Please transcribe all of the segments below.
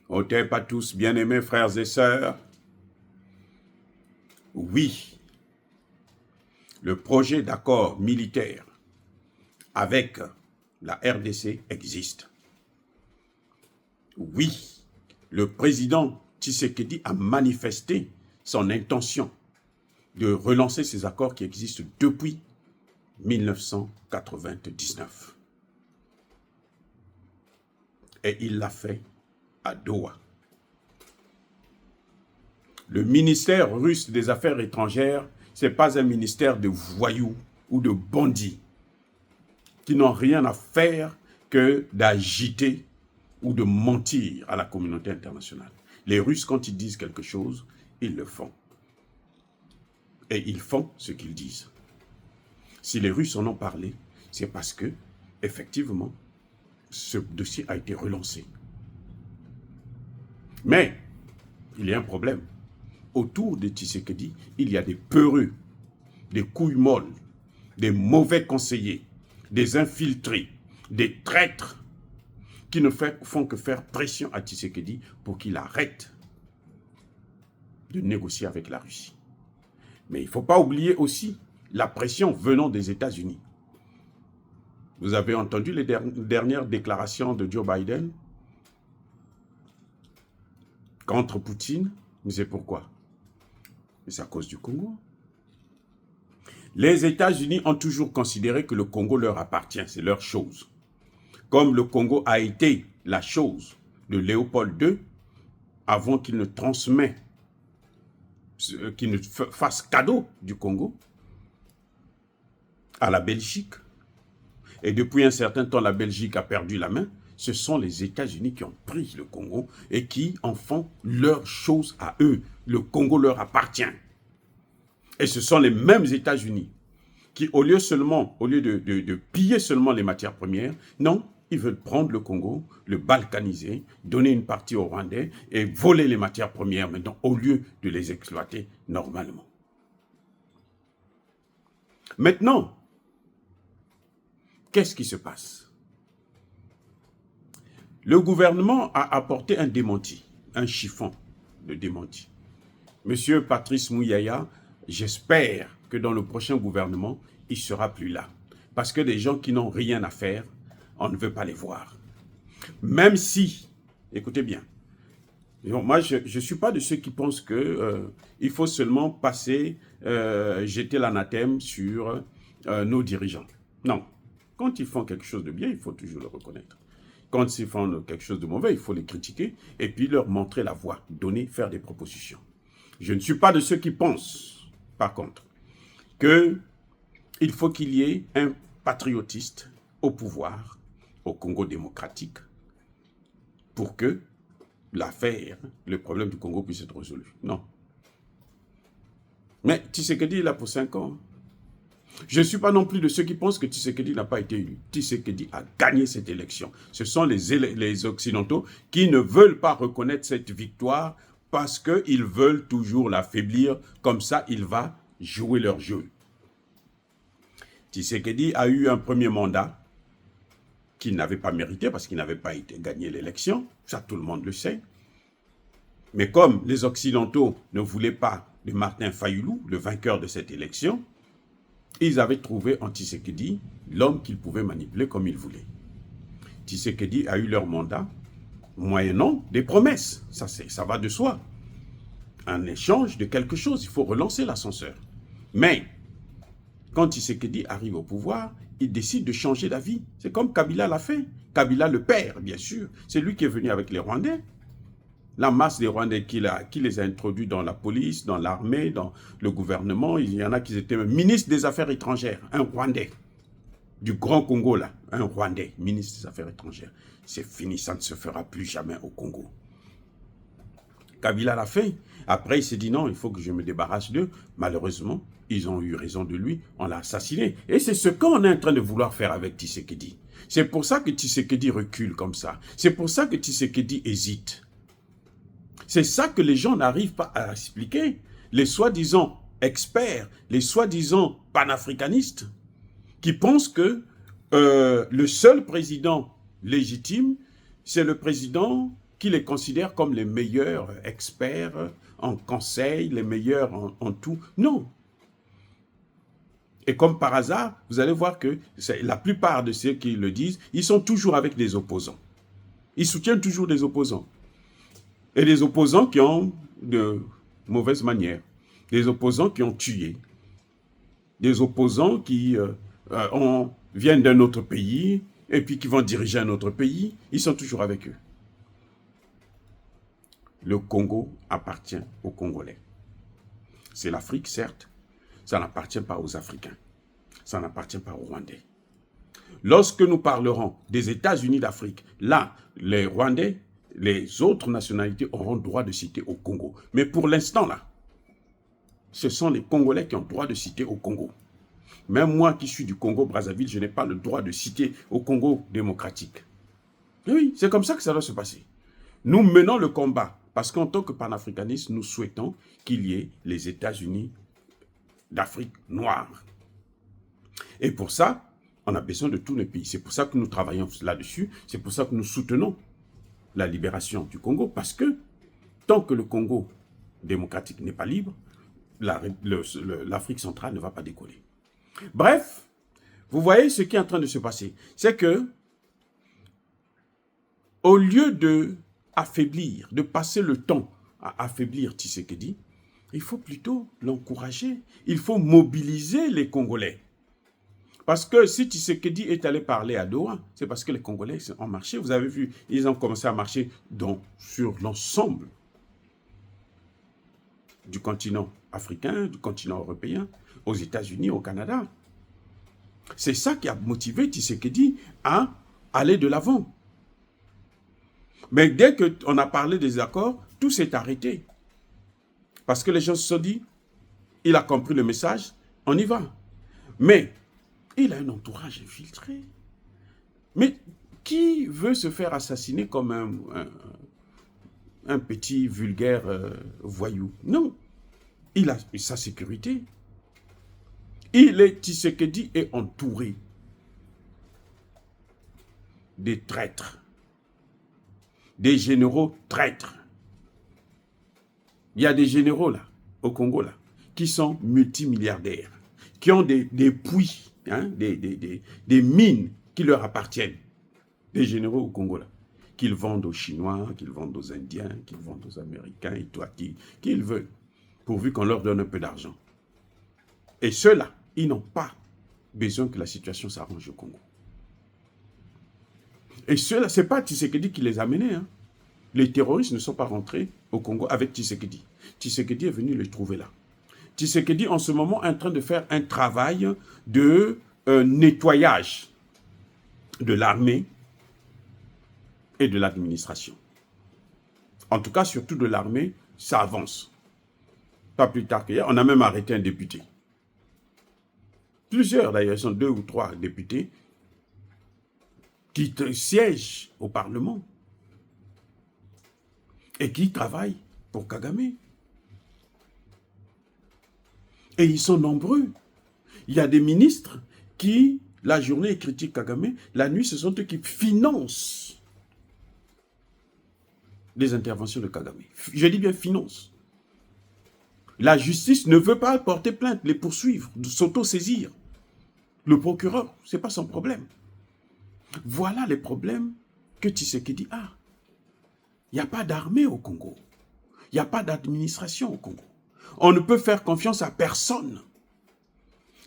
Otep à tous, bien-aimés frères et sœurs. Oui, le projet d'accord militaire avec la RDC existe. Oui, le président Tshisekedi a manifesté son intention de relancer ces accords qui existent depuis 1999. Et il l'a fait à Doha. Le ministère russe des Affaires étrangères, ce n'est pas un ministère de voyous ou de bandits qui n'ont rien à faire que d'agiter ou de mentir à la communauté internationale. Les Russes, quand ils disent quelque chose, ils le font. Et ils font ce qu'ils disent. Si les Russes en ont parlé, c'est parce que, effectivement, ce dossier a été relancé. Mais, il y a un problème. Autour de Tshisekedi, il y a des peureux, des couilles molles, des mauvais conseillers, des infiltrés, des traîtres qui ne font que faire pression à Tshisekedi pour qu'il arrête de négocier avec la Russie. Mais il ne faut pas oublier aussi la pression venant des États-Unis. Vous avez entendu les dernières déclarations de Joe Biden contre Poutine, mais c'est pourquoi? C'est à cause du Congo. Les États-Unis ont toujours considéré que le Congo leur appartient, c'est leur chose. Comme le Congo a été la chose de Léopold II, avant qu'il ne transmette, qu'il ne fasse cadeau du Congo à la Belgique. Et depuis un certain temps, la Belgique a perdu la main. Ce sont les États-Unis qui ont pris le Congo et qui en font leur chose à eux. Le Congo leur appartient. Et ce sont les mêmes États-Unis qui, au lieu de piller seulement les matières premières, non, ils veulent prendre le Congo, le balkaniser, donner une partie aux Rwandais et voler les matières premières maintenant, au lieu de les exploiter normalement. Maintenant, qu'est-ce qui se passe? Le gouvernement a apporté un démenti, un chiffon de démenti. Monsieur Patrice Mouyaya, j'espère que dans le prochain gouvernement, il ne sera plus là. Parce que des gens qui n'ont rien à faire, on ne veut pas les voir. Même si, écoutez bien, moi je ne suis pas de ceux qui pensent qu'il faut seulement passer, jeter l'anathème sur nos dirigeants. Non. Quand ils font quelque chose de bien, il faut toujours le reconnaître. Quand ils font quelque chose de mauvais, il faut les critiquer et puis leur montrer la voie, donner, faire des propositions. Je ne suis pas de ceux qui pensent, par contre, qu'il faut qu'il y ait un patriotiste au pouvoir, au Congo démocratique, pour que l'affaire, le problème du Congo puisse être résolu. Non. Mais Tshisekedi est là pour 5 ans. Je ne suis pas non plus de ceux qui pensent que Tshisekedi n'a pas été élu. Tshisekedi a gagné cette élection. Ce sont les Occidentaux qui ne veulent pas reconnaître cette victoire parce qu'ils veulent toujours l'affaiblir. Comme ça, il va jouer leur jeu. Tshisekedi a eu un premier mandat qu'il n'avait pas mérité parce qu'il n'avait pas gagné l'élection. Ça, tout le monde le sait. Mais comme les Occidentaux ne voulaient pas de Martin Fayulu, le vainqueur de cette élection, ils avaient trouvé en Tshisekedi l'homme qu'ils pouvaient manipuler comme ils voulaient. Tshisekedi a eu leur mandat moyennant des promesses. Ça va de soi. En échange de quelque chose, il faut relancer l'ascenseur. Mais quand Tshisekedi arrive au pouvoir, il décide de changer d'avis. C'est comme Kabila l'a fait. Kabila le père, bien sûr. C'est lui qui est venu avec les Rwandais. La masse des Rwandais qui les a introduits dans la police, dans l'armée, dans le gouvernement. Il y en a qui étaient même ministre des Affaires étrangères, un Rwandais. Du Grand Congo, là, un Rwandais, ministre des Affaires étrangères. C'est fini, ça ne se fera plus jamais au Congo. Kabila l'a fait. Après, il s'est dit non, il faut que je me débarrasse d'eux. Malheureusement, ils ont eu raison de lui, on l'a assassiné. Et c'est ce qu'on est en train de vouloir faire avec Tshisekedi. C'est pour ça que Tshisekedi recule comme ça. C'est pour ça que Tshisekedi hésite. C'est ça que les gens n'arrivent pas à expliquer. Les soi-disant experts, les soi-disant panafricanistes, qui pensent que le seul président légitime, c'est le président qui les considèrent comme les meilleurs experts en conseil, les meilleurs en tout. Non. Et comme par hasard, vous allez voir que la plupart de ceux qui le disent, ils sont toujours avec des opposants. Ils soutiennent toujours des opposants. Et des opposants qui ont de mauvaises manières. Des opposants qui ont tué. Des opposants qui viennent d'un autre pays et puis qui vont diriger un autre pays. Ils sont toujours avec eux. Le Congo appartient aux Congolais. C'est l'Afrique, certes. Ça n'appartient pas aux Africains. Ça n'appartient pas aux Rwandais. Lorsque nous parlerons des États-Unis d'Afrique, là, les Rwandais, les autres nationalités auront droit de citer au Congo. Mais pour l'instant, là, ce sont les Congolais qui ont droit de citer au Congo. Même moi qui suis du Congo-Brazzaville, je n'ai pas le droit de citer au Congo démocratique. Et oui, c'est comme ça que ça doit se passer. Nous menons le combat parce qu'en tant que panafricanistes, nous souhaitons qu'il y ait les États-Unis d'Afrique noire. Et pour ça, on a besoin de tous les pays. C'est pour ça que nous travaillons là-dessus. C'est pour ça que nous soutenons la libération du Congo. Parce que tant que le Congo démocratique n'est pas libre, l'Afrique centrale ne va pas décoller. Bref, vous voyez ce qui est en train de se passer. C'est que, au lieu de affaiblir, de passer le temps à affaiblir Tshisekedi, il faut plutôt l'encourager. Il faut mobiliser les Congolais. Parce que si Tshisekedi est allé parler à Doha, c'est parce que les Congolais ont marché. Vous avez vu, ils ont commencé à marcher sur l'ensemble du continent africain, du continent européen, aux États-Unis, au Canada. C'est ça qui a motivé Tshisekedi à aller de l'avant. Mais dès qu'on a parlé des accords, tout s'est arrêté. Parce que les gens se sont dit, il a compris le message, on y va. Mais il a un entourage infiltré. Mais qui veut se faire assassiner comme un petit vulgaire voyou? Non. Il a sa sécurité. Tshisekedi est entouré des traîtres, des généraux traîtres. Il y a des généraux là, au Congo là, qui sont multimilliardaires, qui ont des puits, hein, des mines qui leur appartiennent. Des généraux au Congo là, qu'ils vendent aux Chinois, qu'ils vendent aux Indiens, qu'ils vendent aux Américains, et toi, qu'ils veulent, pourvu qu'on leur donne un peu d'argent. Et ceux-là, ils n'ont pas besoin que la situation s'arrange au Congo. Et ceux-là, ce n'est pas Tshisekedi qui les a menés. Hein. Les terroristes ne sont pas rentrés au Congo avec Tshisekedi. Tshisekedi est venu les trouver là. Tshisekedi, en ce moment, est en train de faire un travail de nettoyage de l'armée et de l'administration. En tout cas, surtout de l'armée, ça avance. Pas plus tard qu'hier, on a même arrêté un député. Plusieurs, d'ailleurs, sont 2 ou 3 députés qui siègent au Parlement et qui travaillent pour Kagame. Et ils sont nombreux. Il y a des ministres qui, la journée, ils critiquent Kagame, la nuit, ce sont eux qui financent les interventions de Kagame. Je dis bien finance. La justice ne veut pas porter plainte, les poursuivre, s'auto-saisir. Le procureur, ce n'est pas son problème. Voilà les problèmes que Tshisekedi a. Il n'y a pas d'armée au Congo. Il n'y a pas d'administration au Congo. On ne peut faire confiance à personne.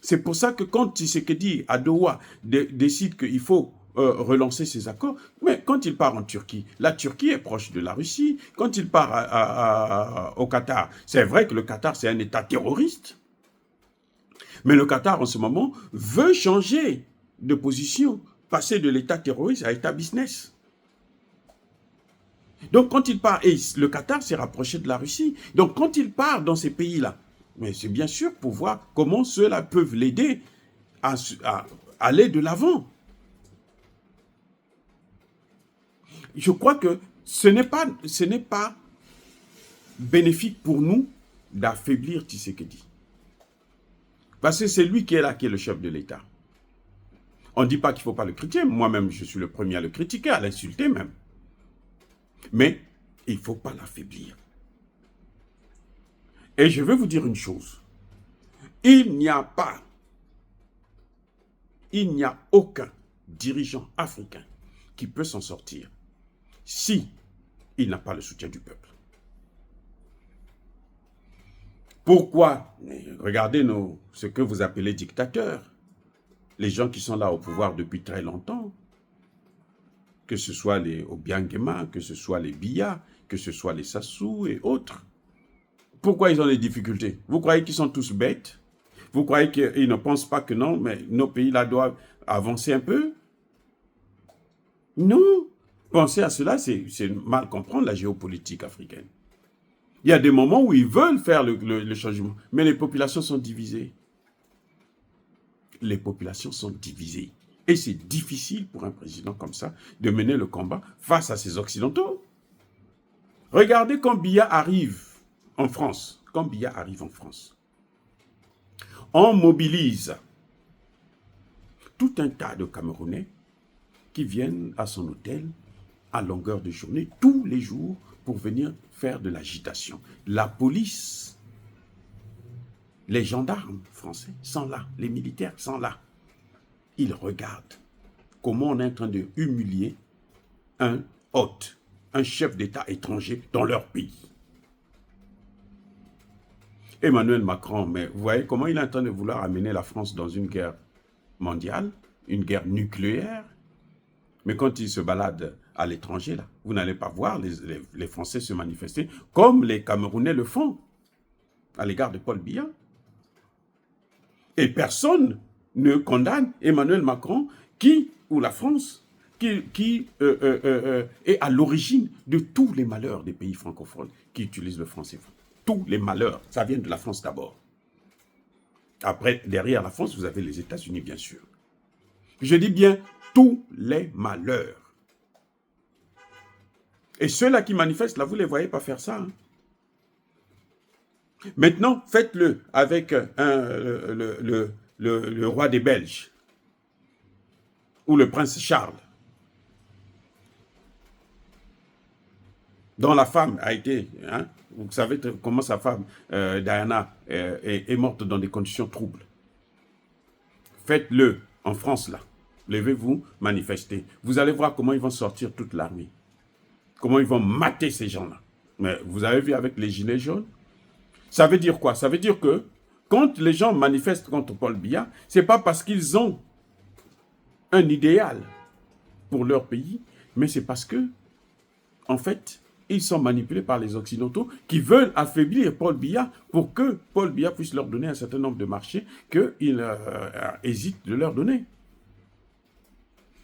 C'est pour ça que quand Tshisekedi, à Doha, décide qu'il faut relancer ses accords, mais quand il part en Turquie, la Turquie est proche de la Russie. Quand il part au Qatar, c'est vrai que le Qatar, c'est un État terroriste. Mais le Qatar, en ce moment, veut changer de position, passer de l'État terroriste à l'État business. Donc, quand il part, et le Qatar s'est rapproché de la Russie, donc quand il part dans ces pays-là, mais c'est bien sûr pour voir comment ceux-là peuvent l'aider à aller de l'avant. Je crois que ce n'est pas bénéfique pour nous d'affaiblir Tshisekedi. Parce que c'est lui qui est là, qui est le chef de l'État. On ne dit pas qu'il ne faut pas le critiquer. Moi-même, je suis le premier à le critiquer, à l'insulter même. Mais Il ne faut pas l'affaiblir. Et je vais vous dire une chose. Il n'y a aucun dirigeant africain qui peut s'en sortir si il n'a pas le soutien du peuple. Pourquoi? Regardez ce que vous appelez dictateurs. Les gens qui sont là au pouvoir depuis très longtemps, que ce soit les Obiangema, que ce soit les Biya, que ce soit les Sassou et autres. Pourquoi ils ont des difficultés? Vous croyez qu'ils sont tous bêtes? Vous croyez qu'ils ne pensent pas que non, mais nos pays là doivent avancer un peu? Non. Penser à cela, c'est mal comprendre la géopolitique africaine. Il y a des moments où ils veulent faire le changement, mais les populations sont divisées. Les populations sont divisées. Et c'est difficile pour un président comme ça de mener le combat face à ces Occidentaux. Regardez quand Biya arrive en France. Quand Biya arrive en France, on mobilise tout un tas de Camerounais qui viennent à son hôtel à longueur de journée, tous les jours, pour venir faire de l'agitation. La police, les gendarmes français sont là, les militaires sont là. Ils regardent comment on est en train de humilier un hôte, un chef d'État étranger dans leur pays. Emmanuel Macron, mais vous voyez comment il est en train de vouloir amener la France dans une guerre mondiale, une guerre nucléaire. Mais quand il se balade à l'étranger, là, vous n'allez pas voir les Français se manifester comme les Camerounais le font à l'égard de Paul Biya. Et personne ne condamne Emmanuel Macron ou la France qui est à l'origine de tous les malheurs des pays francophones qui utilisent le franc CFA. Tous les malheurs, ça vient de la France d'abord. Après, derrière la France, vous avez les États-Unis, bien sûr. Je dis bien tous les malheurs. Et ceux-là qui manifestent, là, vous ne les voyez pas faire ça. Hein? Maintenant, faites-le avec le roi des Belges ou le prince Charles, dont la femme a été, hein, vous savez comment sa femme, Diana, est morte dans des conditions troubles. Faites-le en France, là. Levez-vous, manifestez. Vous allez voir comment ils vont sortir toute l'armée. Comment ils vont mater ces gens-là. Mais vous avez vu avec les gilets jaunes? Ça veut dire quoi? Ça veut dire que quand les gens manifestent contre Paul Biya, ce n'est pas parce qu'ils ont un idéal pour leur pays, mais c'est parce que, en fait, ils sont manipulés par les Occidentaux qui veulent affaiblir Paul Biya pour que Paul Biya puisse leur donner un certain nombre de marchés qu'ils hésitent de leur donner.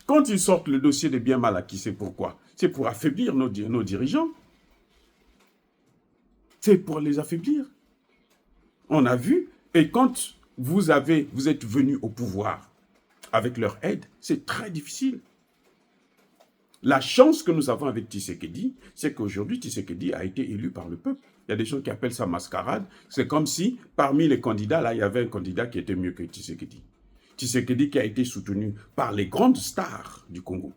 Quand ils sortent le dossier des biens mal acquis, c'est pourquoi? C'est pour affaiblir nos dirigeants. C'est pour les affaiblir. On a vu, et quand vous êtes venus au pouvoir avec leur aide, c'est très difficile. La chance que nous avons avec Tshisekedi, c'est qu'aujourd'hui, Tshisekedi a été élu par le peuple. Il y a des gens qui appellent ça mascarade. C'est comme si, parmi les candidats, là, il y avait un candidat qui était mieux que Tshisekedi. Tshisekedi qui a été soutenu par les grandes stars du Congo.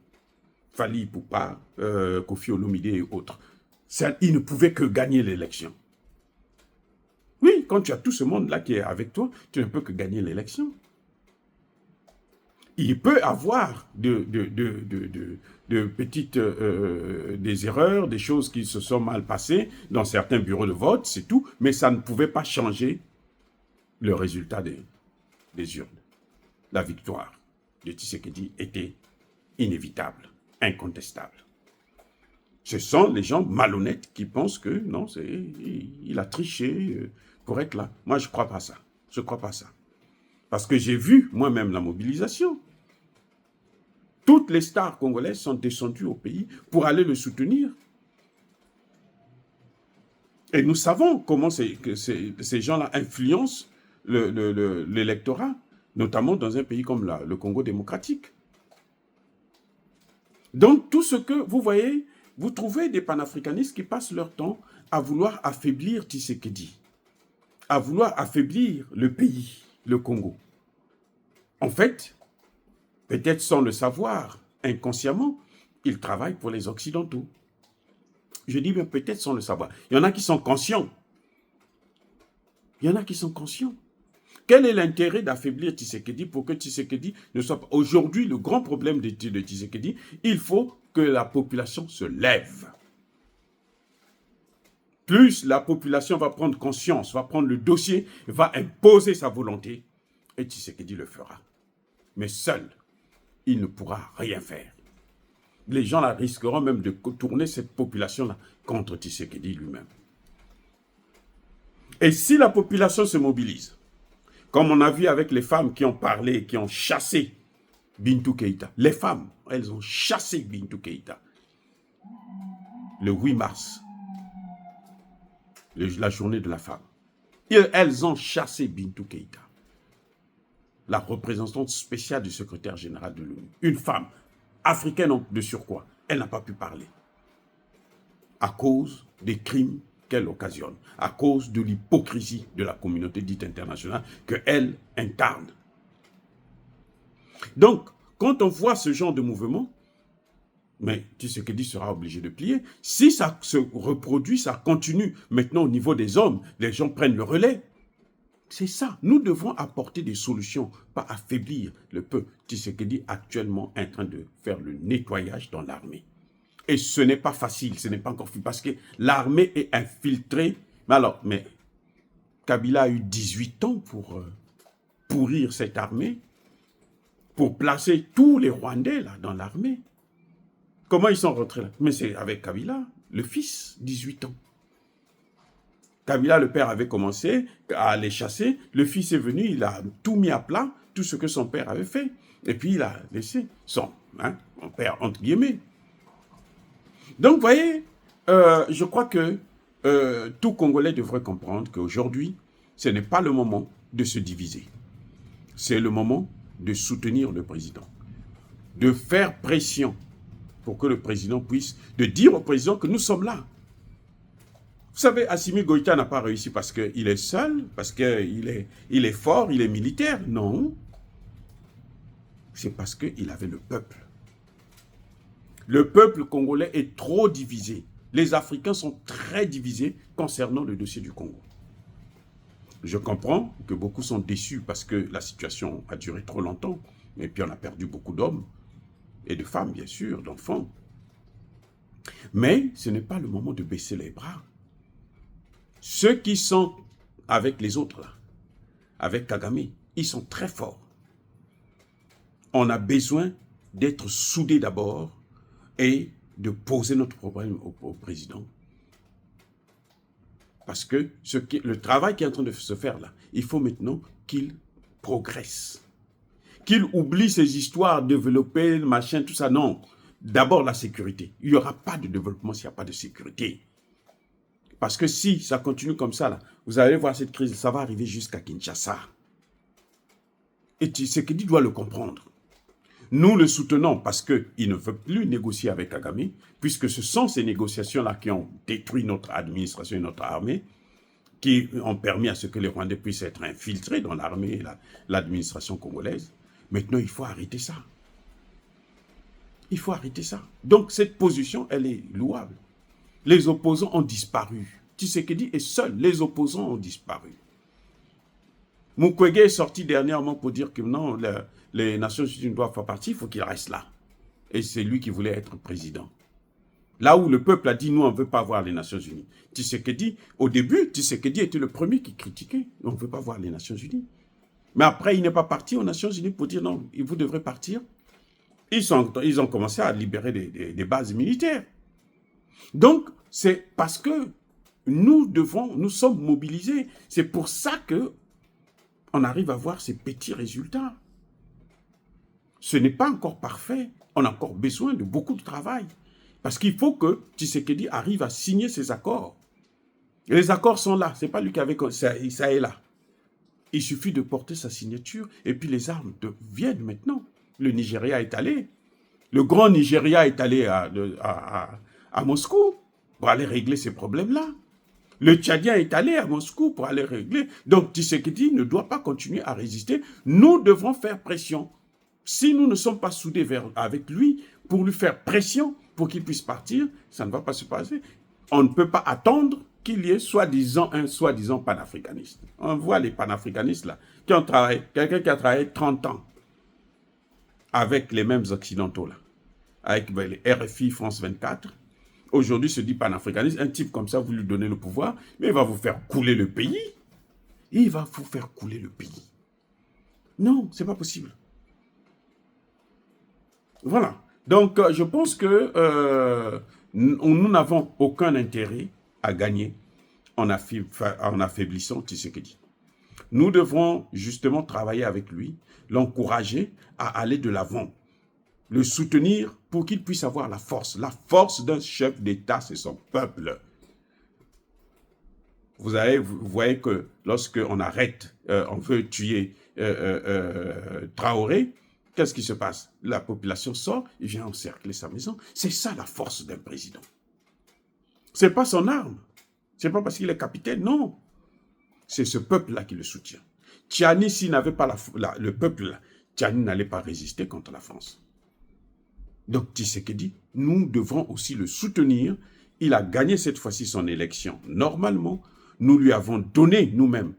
Fally Ipupa, Kofi Olomide et autres. Il ne pouvait que gagner l'élection. Oui, quand tu as tout ce monde-là qui est avec toi, tu ne peux que gagner l'élection. Il peut avoir de petites des erreurs, des choses qui se sont mal passées dans certains bureaux de vote, c'est tout, mais ça ne pouvait pas changer le résultat des urnes. La victoire de Tshisekedi était inévitable, incontestable. Ce sont les gens malhonnêtes qui pensent que non, il a triché pour être là. Moi, je ne crois pas ça. Je ne crois pas ça. Parce que j'ai vu moi-même la mobilisation. Toutes les stars congolaises sont descendues au pays pour aller le soutenir. Et nous savons comment ces gens-là influencent l'électorat, notamment dans un pays comme le Congo démocratique. Donc, tout ce que vous voyez, vous trouvez des panafricanistes qui passent leur temps à vouloir affaiblir Tshisekedi, à vouloir affaiblir le pays, le Congo. En fait, peut-être sans le savoir, inconsciemment, ils travaillent pour les Occidentaux. je dis bien peut-être sans le savoir. Il y en a qui sont conscients. Il y en a qui sont conscients. Quel est l'intérêt d'affaiblir Tshisekedi pour que Tshisekedi ne soit pas... Aujourd'hui, le grand problème de Tshisekedi, il faut que la population se lève. Plus la population va prendre conscience, va prendre le dossier, va imposer sa volonté, et Tshisekedi le fera. Mais seul, il ne pourra rien faire. Les gens là risqueront même de tourner cette population-là contre Tshisekedi lui-même. Et si la population se mobilise, comme on a vu avec les femmes qui ont parlé, qui ont chassé Bintou Keïta, les femmes, elles ont chassé Bintou Keïta le 8 mars, la journée de la femme. Et elles ont chassé Bintou Keïta, la représentante spéciale du secrétaire général de l'ONU. Une femme africaine de surcroît, elle n'a pas pu parler à cause des crimes qu'elle occasionne, à cause de l'hypocrisie de la communauté dite internationale qu'elle incarne. Donc, quand on voit ce genre de mouvement, mais Tshisekedi sera obligé de plier. Si ça se reproduit, ça continue. Maintenant, au niveau des hommes, les gens prennent le relais. C'est ça. Nous devons apporter des solutions, pas affaiblir le peuple. Tshisekedi actuellement est en train de faire le nettoyage dans l'armée. Et ce n'est pas facile, ce n'est pas encore facile, parce que l'armée est infiltrée. Mais Kabila a eu 18 ans pour pourrir cette armée, pour placer tous les Rwandais là, dans l'armée. Comment ils sont rentrés là? Mais c'est avec Kabila, le fils, 18 ans. Kabila, le père, avait commencé à les chasser. Le fils est venu, il a tout mis à plat, tout ce que son père avait fait. Et puis il a laissé son père, entre guillemets. Donc, vous voyez, je crois que tout Congolais devrait comprendre qu'aujourd'hui, ce n'est pas le moment de se diviser. C'est le moment de soutenir le président, de faire pression pour que le président puisse, de dire au président que nous sommes là. Vous savez, Assimi Goïta n'a pas réussi parce qu'il est seul, parce qu'il est fort, il est militaire. Non. C'est parce qu'il avait le peuple. Le peuple congolais est trop divisé. Les Africains sont très divisés concernant le dossier du Congo. Je comprends que beaucoup sont déçus parce que la situation a duré trop longtemps. Et puis on a perdu beaucoup d'hommes et de femmes, bien sûr, d'enfants. Mais ce n'est pas le moment de baisser les bras. Ceux qui sont avec les autres, là, avec Kagame, ils sont très forts. On a besoin d'être soudés d'abord et de poser notre problème au président. Parce que le travail qui est en train de se faire là, il faut maintenant qu'il progresse. Qu'il oublie ces histoires, développer, machin, tout ça. Non, d'abord la sécurité. Il n'y aura pas de développement s'il n'y a pas de sécurité. Parce que si ça continue comme ça, là, vous allez voir cette crise, ça va arriver jusqu'à Kinshasa. Et Tshisekedi doit le comprendre. Nous le soutenons parce qu'il ne veut plus négocier avec Kagame, puisque ce sont ces négociations-là qui ont détruit notre administration et notre armée, qui ont permis à ce que les Rwandais puissent être infiltrés dans l'armée et l'administration congolaise. Maintenant, il faut arrêter ça. Il faut arrêter ça. Donc, cette position, elle est louable. Les opposants ont disparu. Tshisekedi est seul. Les opposants ont disparu. Mukwege est sorti dernièrement pour dire que non, les Nations Unies ne doivent pas partir, il faut qu'il reste là. Et c'est lui qui voulait être président. Là où le peuple a dit, nous, on ne veut pas voir les Nations Unies. Tshisekedi, au début, Tshisekedi était le premier qui critiquait. On ne veut pas voir les Nations Unies. Mais après, il n'est pas parti aux Nations Unies pour dire non, vous devrez partir. Ils ont commencé à libérer des bases militaires. Donc, c'est parce que nous sommes mobilisés. C'est pour ça que on arrive à voir ces petits résultats. Ce n'est pas encore parfait. On a encore besoin de beaucoup de travail. Parce qu'il faut que Tshisekedi arrive à signer ces accords. Et les accords sont là. Ce n'est pas lui qui avait... Ça est là. Il suffit de porter sa signature et puis les armes viennent maintenant. Le Nigeria est allé. Le grand Nigeria est allé à Moscou pour aller régler ces problèmes-là. Le Tchadien est allé à Moscou pour aller régler. Donc Tshisekedi ne doit pas continuer à résister. Nous devons faire pression. Si nous ne sommes pas soudés avec lui pour lui faire pression pour qu'il puisse partir, ça ne va pas se passer. on ne peut pas attendre qu'il y ait soi-disant un soi-disant panafricaniste. On voit les panafricanistes là, qui ont travaillé, quelqu'un qui a travaillé 30 ans avec les mêmes occidentaux là, avec les RFI, France 24, aujourd'hui se dit panafricaniste, un type comme ça, vous lui donnez le pouvoir, mais il va vous faire couler le pays. Il va vous faire couler le pays. Non, c'est pas possible. Voilà. Donc, je pense que nous n'avons aucun intérêt à gagner en affaiblissant Tshisekedi. Nous devrons justement travailler avec lui, l'encourager à aller de l'avant, le soutenir pour qu'il puisse avoir la force. La force d'un chef d'État, c'est son peuple. Vous voyez que lorsqu'on arrête, on veut tuer Traoré, qu'est-ce qui se passe? La population sort, il vient encercler sa maison. C'est ça la force d'un président. Ce n'est pas son arme. Ce n'est pas parce qu'il est capitaine, non. C'est ce peuple-là qui le soutient. Tchani, s'il n'avait pas le peuple-là, Tchani n'allait pas résister contre la France. Donc Tshisekedi, nous devrons aussi le soutenir. Il a gagné cette fois-ci son élection normalement. Nous lui avons donné nous-mêmes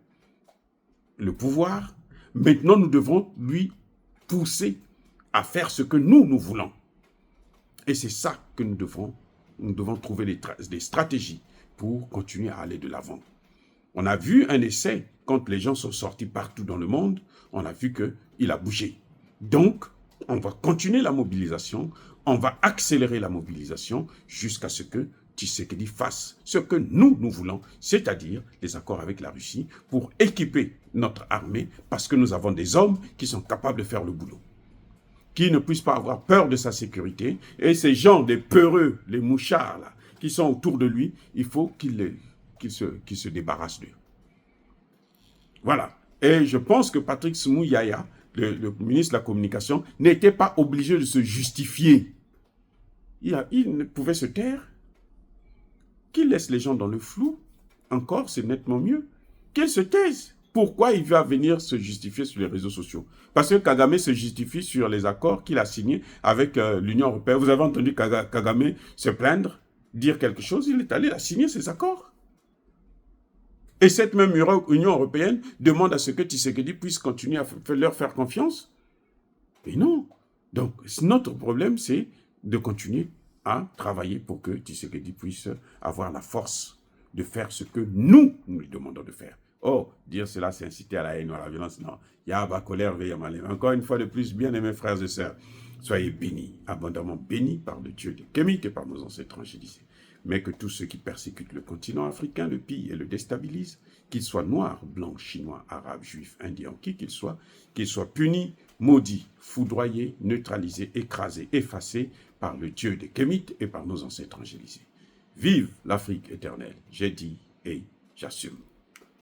le pouvoir. Maintenant, nous devons lui pousser à faire ce que nous voulons. Et c'est ça que nous devons trouver des stratégies pour continuer à aller de l'avant. On a vu un essai, quand les gens sont sortis partout dans le monde, on a vu qu'il a bougé. Donc, on va continuer la mobilisation, on va accélérer la mobilisation jusqu'à ce que Tshisekedi fasse ce que nous voulons, c'est-à-dire les accords avec la Russie pour équiper notre armée parce que nous avons des hommes qui sont capables de faire le boulot, qui ne puissent pas avoir peur de sa sécurité. Et ces gens, des peureux, les mouchards là, qui sont autour de lui, il faut qu'il se débarrasse d'eux. Voilà. Et je pense que Patrick Smouyaya, le ministre de la Communication, n'était pas obligé de se justifier. Il ne pouvait se taire. Qu'il laisse les gens dans le flou, encore, c'est nettement mieux. Qu'il se taise. Pourquoi il va venir se justifier sur les réseaux sociaux? Parce que Kagame se justifie sur les accords qu'il a signés avec l'Union européenne. Vous avez entendu Kagame se plaindre, dire quelque chose, il est allé signer ces accords. Et cette même Union européenne demande à ce que Tshisekedi puisse continuer à leur faire confiance. Et non. Donc, notre problème, c'est de continuer à travailler pour que Tshisekedi puisse avoir la force de faire ce que nous lui demandons de faire. Oh, dire cela, c'est inciter à la haine ou à la violence. Non, Yahba, colère, veille à mal. Encore une fois de plus, bien-aimés frères et sœurs, soyez bénis, abondamment bénis par le Dieu des Kémites et par nos ancêtres angélisés. Mais que tous ceux qui persécutent le continent africain le pillent et le déstabilisent, qu'ils soient noirs, blancs, chinois, arabes, juifs, indiens, qui qu'ils soient punis, maudits, foudroyés, neutralisés, écrasés, effacés par le Dieu des Kémites et par nos ancêtres angélisés. Vive l'Afrique éternelle, j'ai dit et j'assume.